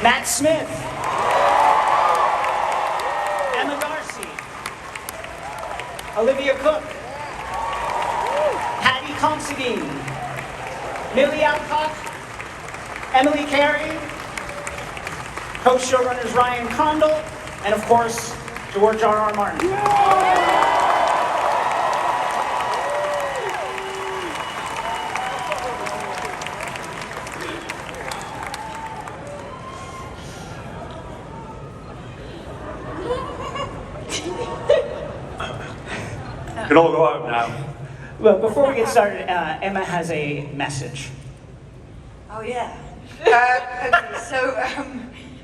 Matt Smith, Emma Darcy, Olivia Cook, Patty Considine, Millie Alcott, Emily Carey, co-showrunners Ryan Condal, and of course, George R.R. Martin. Can all go home now. Well, before we get started, Emma has a message. Oh yeah. Okay, so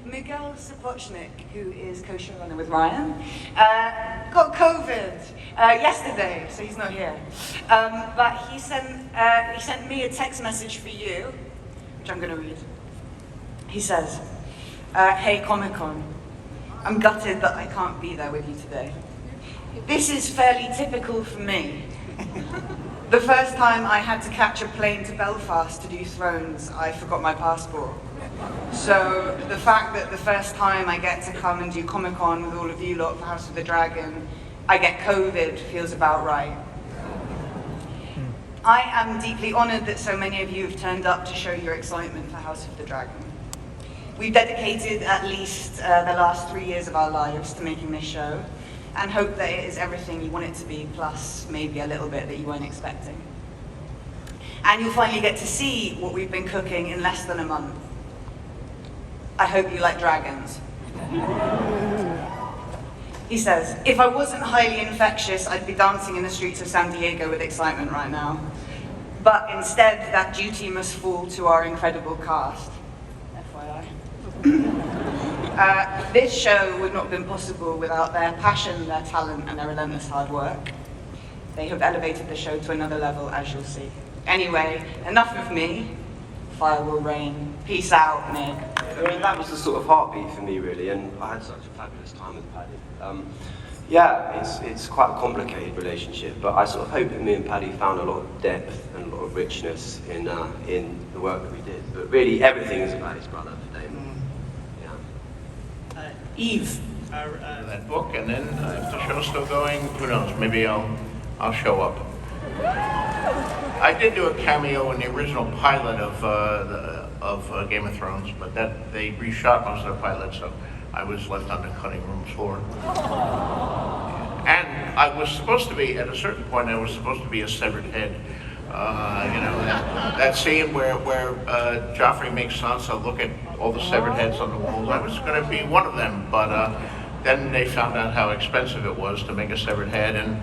Miguel Sapochnik, who is co-showrunner with Ryan, got COVID yesterday, so he's not here. But he sent me a text message for you, which I'm going to read. He says, "Hey Comic-Con, I'm gutted that I can't be there with you today. This is fairly typical for me. The first time I had to catch a plane to Belfast to do Thrones, I forgot my passport. So the fact that the first time I get to come and do Comic-Con with all of you lot for House of the Dragon, I get COVID feels about right. I am deeply honoured that so many of you have turned up to show your excitement for House of the Dragon. We've dedicated at least the last 3 years of our lives to making this show, and hope that it is everything you want it to be, plus maybe a little bit that you weren't expecting. And you'll finally get to see what we've been cooking in less than a month. I hope you like dragons." He says, "If I wasn't highly infectious, I'd be dancing in the streets of San Diego with excitement right now. But instead, that duty must fall to our incredible cast. FYI. This show would not have been possible without their passion, their talent, and their relentless hard work. They have elevated the show to another level, as you'll see. Anyway, enough of me. Fire will rain. Peace out, Mig." I mean, that was the sort of heartbeat for me, really, and I had such a fabulous time with Paddy. Yeah, it's quite a complicated relationship, but I sort of hope that me and Paddy found a lot of depth and a lot of richness in the work that we did. But really, everything is about his brother, Damon. Eve. That book, and then if the show's still going, who knows? Maybe I'll show up. I did do a cameo in the original pilot of Game of Thrones, but that they reshot most of the pilot, so I was left on the cutting room floor. And I was supposed to be, at a certain point, I was supposed to be a severed head. That scene where Joffrey makes Sansa look at all the severed heads on the walls. I was going to be one of them, but then they found out how expensive it was to make a severed head, and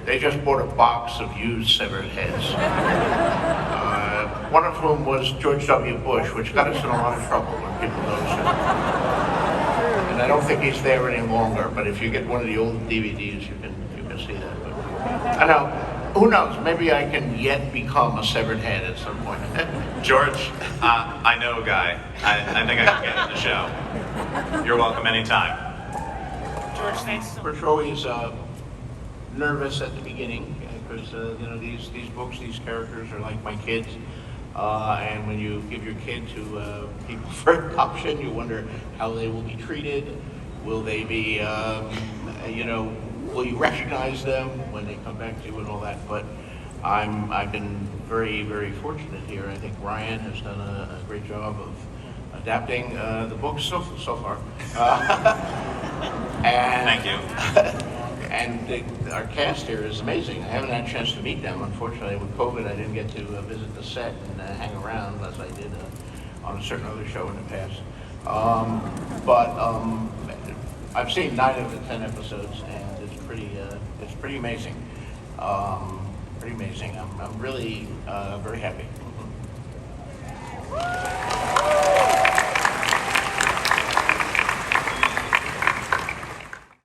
they just bought a box of used severed heads. One of whom was George W. Bush, which got us in a lot of trouble when people noticed it. And I don't think he's there any longer, but if you get one of the old DVDs, you can see that. But I know. Who knows? Maybe I can yet become a severed head at some point. George, I know a guy. I think I can get in the show. You're welcome anytime. George, thanks. We're always nervous at the beginning because these books, these characters are like my kids. And when you give your kid to people for adoption, you wonder how they will be treated. Will they be, will you recognize them when they come back to you and all that? But I've been very, very fortunate here. I think Ryan has done a great job of adapting the books so far. And Thank you. And our cast here is amazing. I haven't had a chance to meet them. Unfortunately, with COVID, I didn't get to visit the set and hang around as I did on a certain other show in the past. But I've seen 9 of the 10 episodes, and it's pretty amazing. Pretty amazing. I'm really very happy.